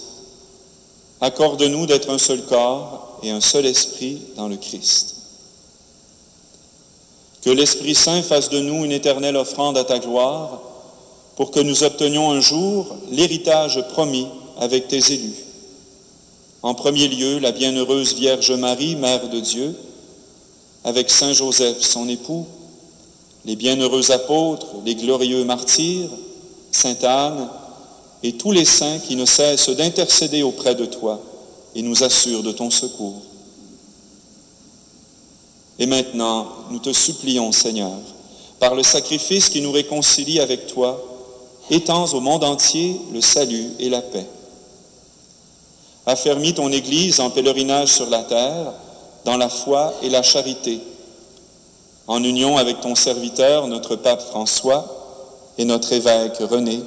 accorde-nous d'être un seul corps et un seul esprit dans le Christ. Que l'Esprit Saint fasse de nous une éternelle offrande à ta gloire, pour que nous obtenions un jour l'héritage promis avec tes élus. En premier lieu, la bienheureuse Vierge Marie, Mère de Dieu, avec Saint Joseph, son époux, les bienheureux apôtres, les glorieux martyrs, Sainte Anne, et tous les saints qui ne cessent d'intercéder auprès de toi et nous assurent de ton secours. Et maintenant, nous te supplions, Seigneur, par le sacrifice qui nous réconcilie avec toi, étends au monde entier le salut et la paix. Affermis ton Église en pèlerinage sur la terre, dans la foi et la charité, en union avec ton serviteur, notre pape François, et notre évêque René,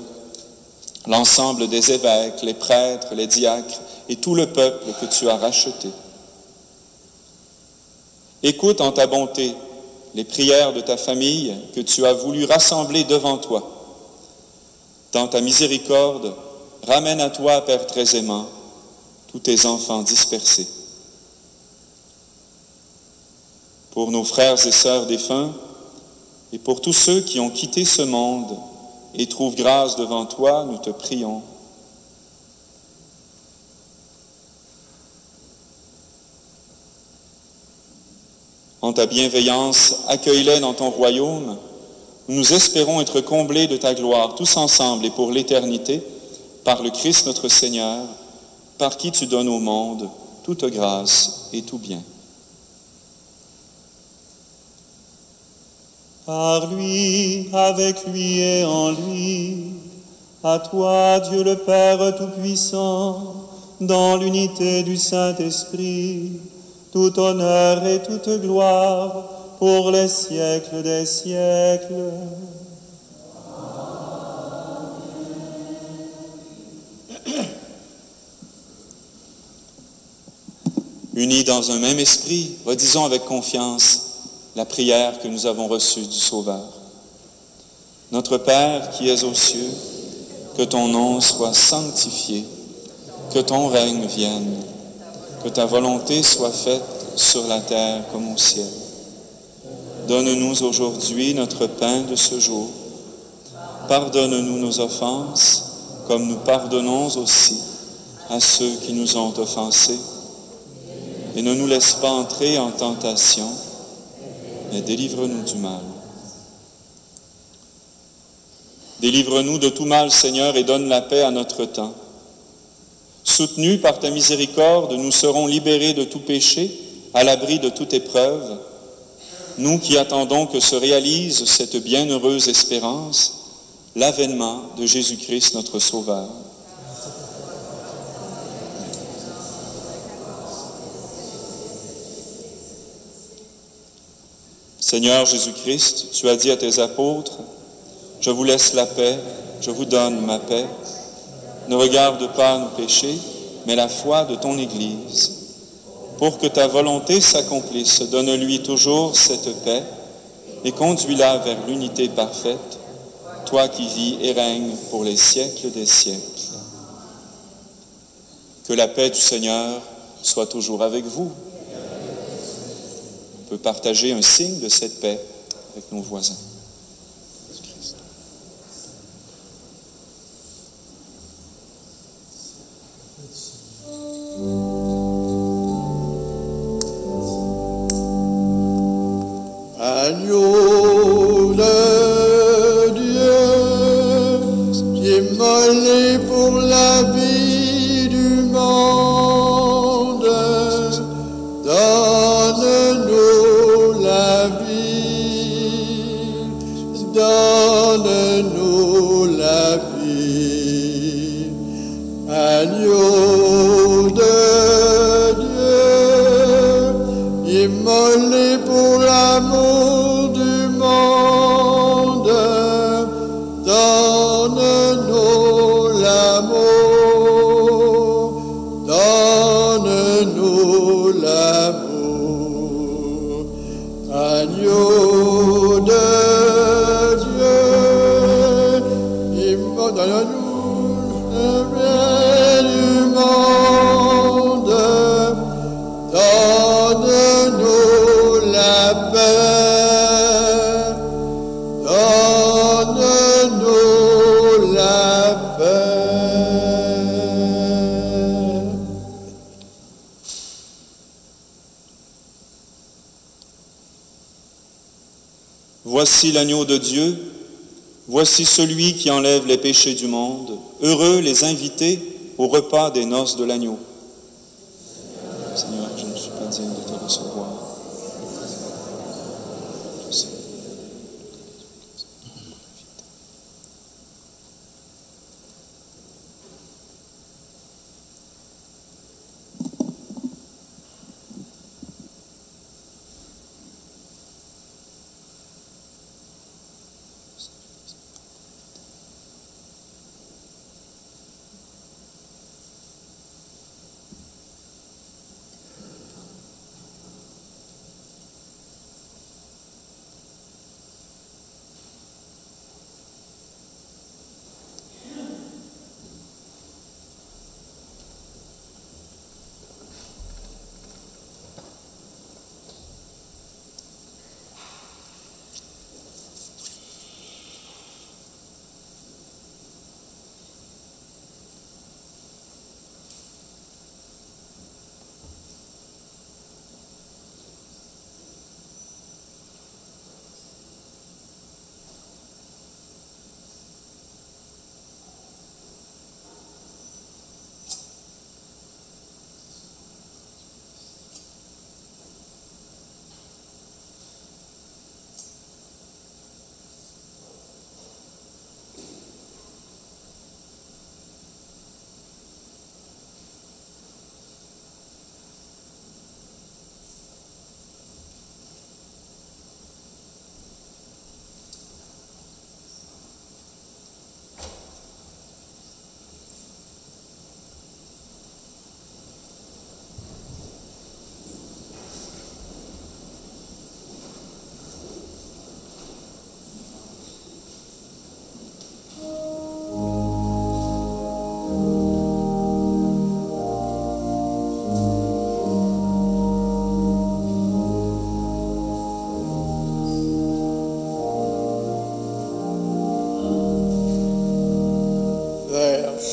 l'ensemble des évêques, les prêtres, les diacres et tout le peuple que tu as racheté. Écoute en ta bonté les prières de ta famille que tu as voulu rassembler devant toi. Dans ta miséricorde, ramène à toi, Père très aimant, tous tes enfants dispersés. Pour nos frères et sœurs défunts, et pour tous ceux qui ont quitté ce monde et trouvent grâce devant toi, nous te prions. En ta bienveillance, accueille-les dans ton royaume. Nous espérons être comblés de ta gloire, tous ensemble et pour l'éternité, par le Christ notre Seigneur, par qui tu donnes au monde toute grâce et tout bien. Par lui, avec lui et en lui, à toi, Dieu le Père Tout-Puissant, dans l'unité du Saint-Esprit, tout honneur et toute gloire pour les siècles des siècles. Unis dans un même esprit, redisons avec confiance la prière que nous avons reçue du Sauveur. Notre Père qui es aux cieux, que ton nom soit sanctifié, que ton règne vienne, que ta volonté soit faite sur la terre comme au ciel. Donne-nous aujourd'hui notre pain de ce jour. Pardonne-nous nos offenses, comme nous pardonnons aussi à ceux qui nous ont offensés. Et ne nous laisse pas entrer en tentation, mais délivre-nous du mal. Délivre-nous de tout mal, Seigneur, et donne la paix à notre temps. Soutenus par ta miséricorde, nous serons libérés de tout péché, à l'abri de toute épreuve, nous qui attendons que se réalise cette bienheureuse espérance, l'avènement de Jésus-Christ notre Sauveur. Seigneur Jésus-Christ, tu as dit à tes apôtres, « Je vous laisse la paix, je vous donne ma paix. Ne regarde pas nos péchés, mais la foi de ton Église. Pour que ta volonté s'accomplisse, donne-lui toujours cette paix et conduis-la vers l'unité parfaite, toi qui vis et règnes pour les siècles des siècles. Que la paix du Seigneur soit toujours avec vous. On peut partager un signe de cette paix avec nos voisins. Agneau de Dieu, immolé pour la vie du monde, donne-nous la vie, donne-nous la vie. Agneau de Dieu, immolé pour l'amour du monde, donne-nous l'amour, donne-nous l'amour. Agneau de Dieu, donne-nous le bien du monde, donne-nous la paix, donne-nous la paix. Voici l'agneau de Dieu, voici celui qui enlève les péchés du monde. Heureux les invités au repas des noces de l'agneau. Seigneur, je ne suis pas digne de te recevoir.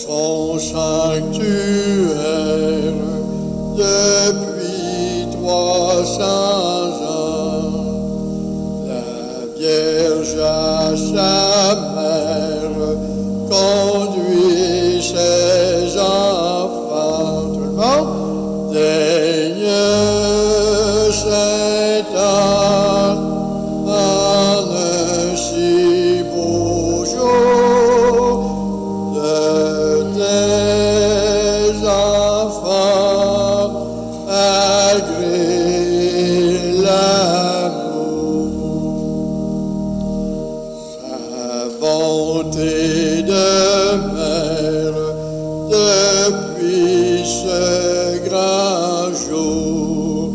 Son sanctuaire depuis 300 ans. La Vierge à sa mère conduit ses enfants. Tout le monde daigne Saint-Anne en un si beau jour. Tes enfants agrée l'amour, sa bonté de mère depuis ce grand jour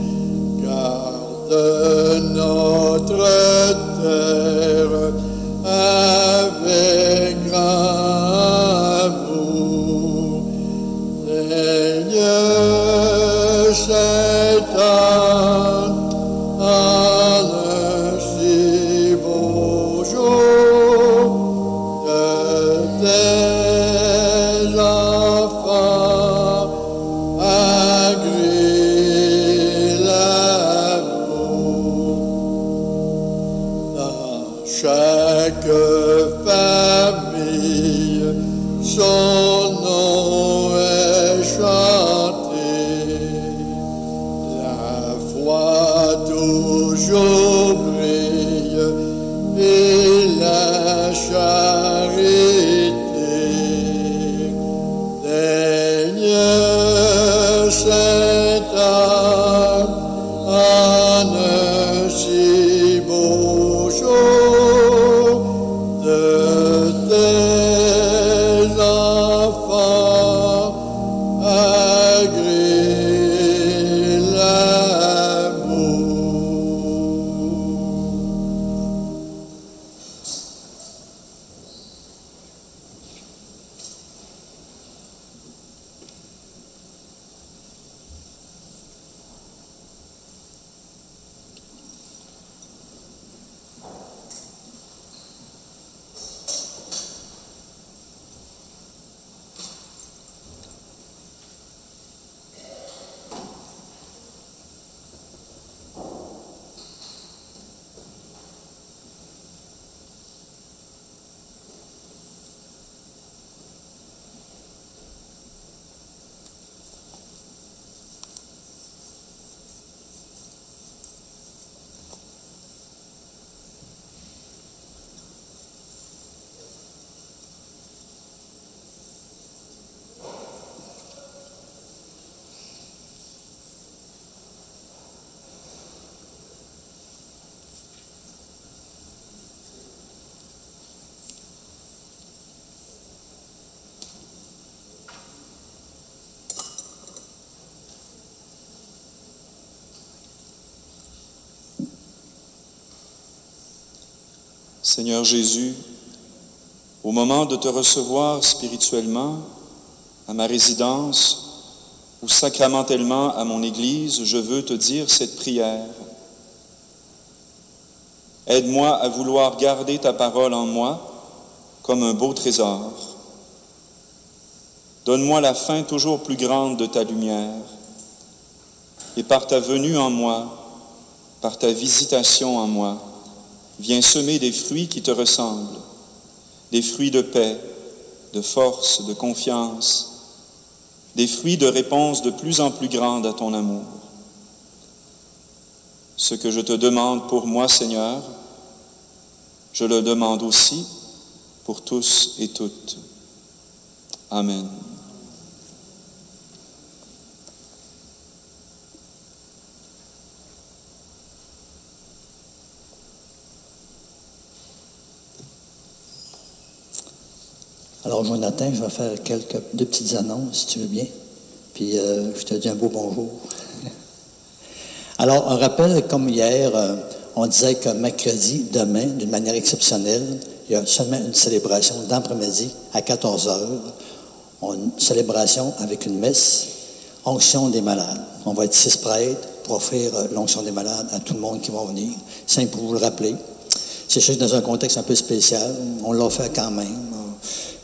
garde notre chaque famille, son nom est chanté. La foi toujours brille et la charité. Daigne, Sainte Anne, en un si beau jour, de tes enfants agrée l'amour. Seigneur Jésus, au moment de te recevoir spirituellement à ma résidence ou sacramentellement à mon Église, je veux te dire cette prière. Aide-moi à vouloir garder ta parole en moi comme un beau trésor. Donne-moi la faim toujours plus grande de ta lumière. Et par ta venue en moi, par ta visitation en moi, viens semer des fruits qui te ressemblent, des fruits de paix, de force, de confiance, des fruits de réponse de plus en plus grande à ton amour. Ce que je te demande pour moi, Seigneur, je le demande aussi pour tous et toutes. Amen. Alors, Jonathan, je vais faire deux petites annonces, si tu veux bien. Puis, je te dis un beau bonjour. Alors, un rappel, comme hier, on disait que mercredi, demain, d'une manière exceptionnelle, il y a seulement une célébration d'après-midi à 14 h. Une célébration avec une messe, onction des malades. On va être 6 prêtres pour offrir l'onction des malades à tout le monde qui va venir. Simple pour vous le rappeler. C'est juste dans un contexte un peu spécial. On l'a fait quand même.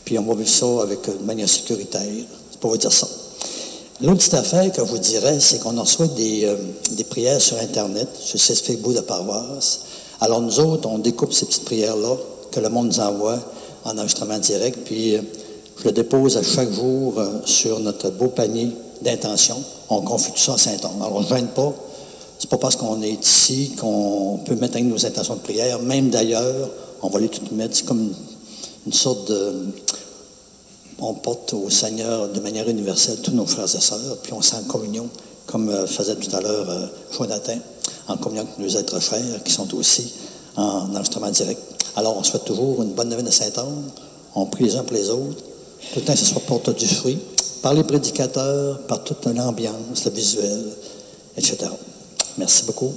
Puis on va vivre ça avec une manière sécuritaire. C'est pour vous dire ça. L'autre petite affaire que je vous dirais, c'est qu'on reçoit des prières sur Internet, sur ce Facebook de paroisse. Alors nous autres, on découpe ces petites prières-là que le monde nous envoie en enregistrement direct, puis je le dépose à chaque jour sur notre beau panier d'intention. On confie tout ça à Saint-Anne. Alors on ne gêne pas. C'est pas parce qu'on est ici qu'on peut mettre nos intentions de prière. Même d'ailleurs, on va les toutes mettre. C'est comme une sorte de... On porte au Seigneur de manière universelle tous nos frères et sœurs, puis on s'est en communion, comme faisait tout à l'heure Jonathan, en communion avec nos êtres chers qui sont aussi en enregistrement direct. Alors, on souhaite toujours une bonne neuvaine de Saint-Anne. On prie les uns pour les autres. Tout le temps que ce soit porteur du fruit, par les prédicateurs, par toute l'ambiance, le visuel, etc. Merci beaucoup.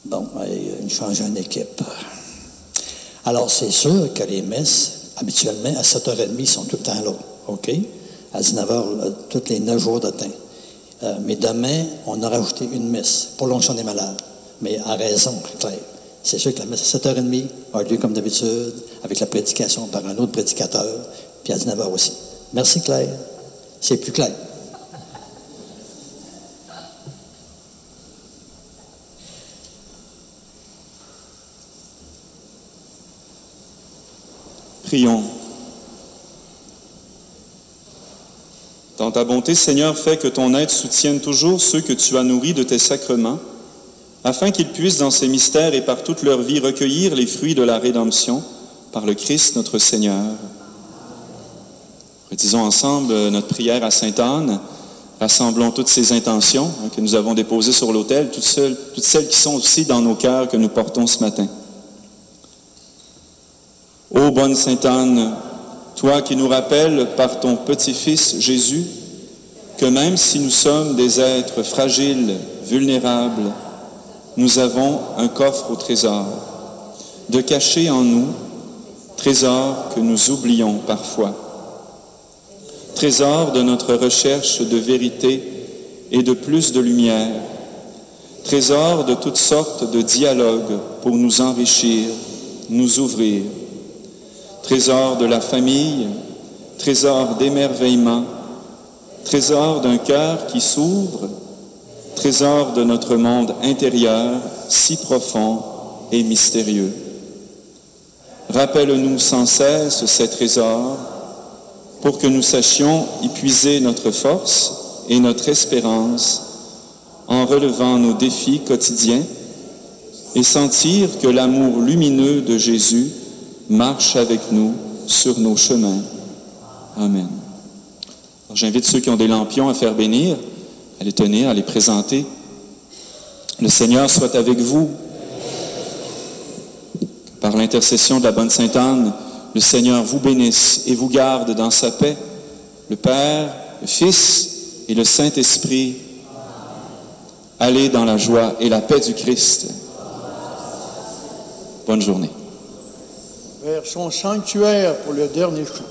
Bon, il change une équipe. Alors, c'est sûr que les messes, habituellement, à 7h30, sont tout le temps là, OK? À 19h, tous les 9 jours de temps. Mais demain, on a rajouté une messe pour l'onction des malades. Mais à raison, Claire. C'est sûr que la messe à 7h30 a lieu comme d'habitude, avec la prédication par un autre prédicateur, puis à 19h aussi. Merci, Claire. C'est plus clair. Prions. Dans ta bonté, Seigneur, fais que ton aide soutienne toujours ceux que tu as nourris de tes sacrements, afin qu'ils puissent dans ces mystères et par toute leur vie recueillir les fruits de la rédemption par le Christ notre Seigneur. Redisons ensemble notre prière à Sainte Anne. Rassemblons toutes ces intentions que nous avons déposées sur l'autel, toutes celles qui sont aussi dans nos cœurs que nous portons ce matin. Ô bonne Sainte Anne, toi qui nous rappelles par ton petit-fils Jésus que même si nous sommes des êtres fragiles, vulnérables, nous avons un coffre au trésor, de cacher en nous, trésor que nous oublions parfois. Trésor de notre recherche de vérité et de plus de lumière, trésor de toutes sortes de dialogues pour nous enrichir, nous ouvrir, trésor de la famille, trésor d'émerveillement, trésor d'un cœur qui s'ouvre, trésor de notre monde intérieur si profond et mystérieux. Rappelle-nous sans cesse ces trésors pour que nous sachions y puiser notre force et notre espérance en relevant nos défis quotidiens et sentir que l'amour lumineux de Jésus marche avec nous sur nos chemins. Amen. Alors, j'invite ceux qui ont des lampions à faire bénir, à les tenir, à les présenter. Le Seigneur soit avec vous. Par l'intercession de la bonne Sainte Anne, le Seigneur vous bénisse et vous garde dans sa paix, le Père, le Fils et le Saint-Esprit. Allez dans la joie et la paix du Christ. Bonne journée. Vers son sanctuaire pour le dernier chant.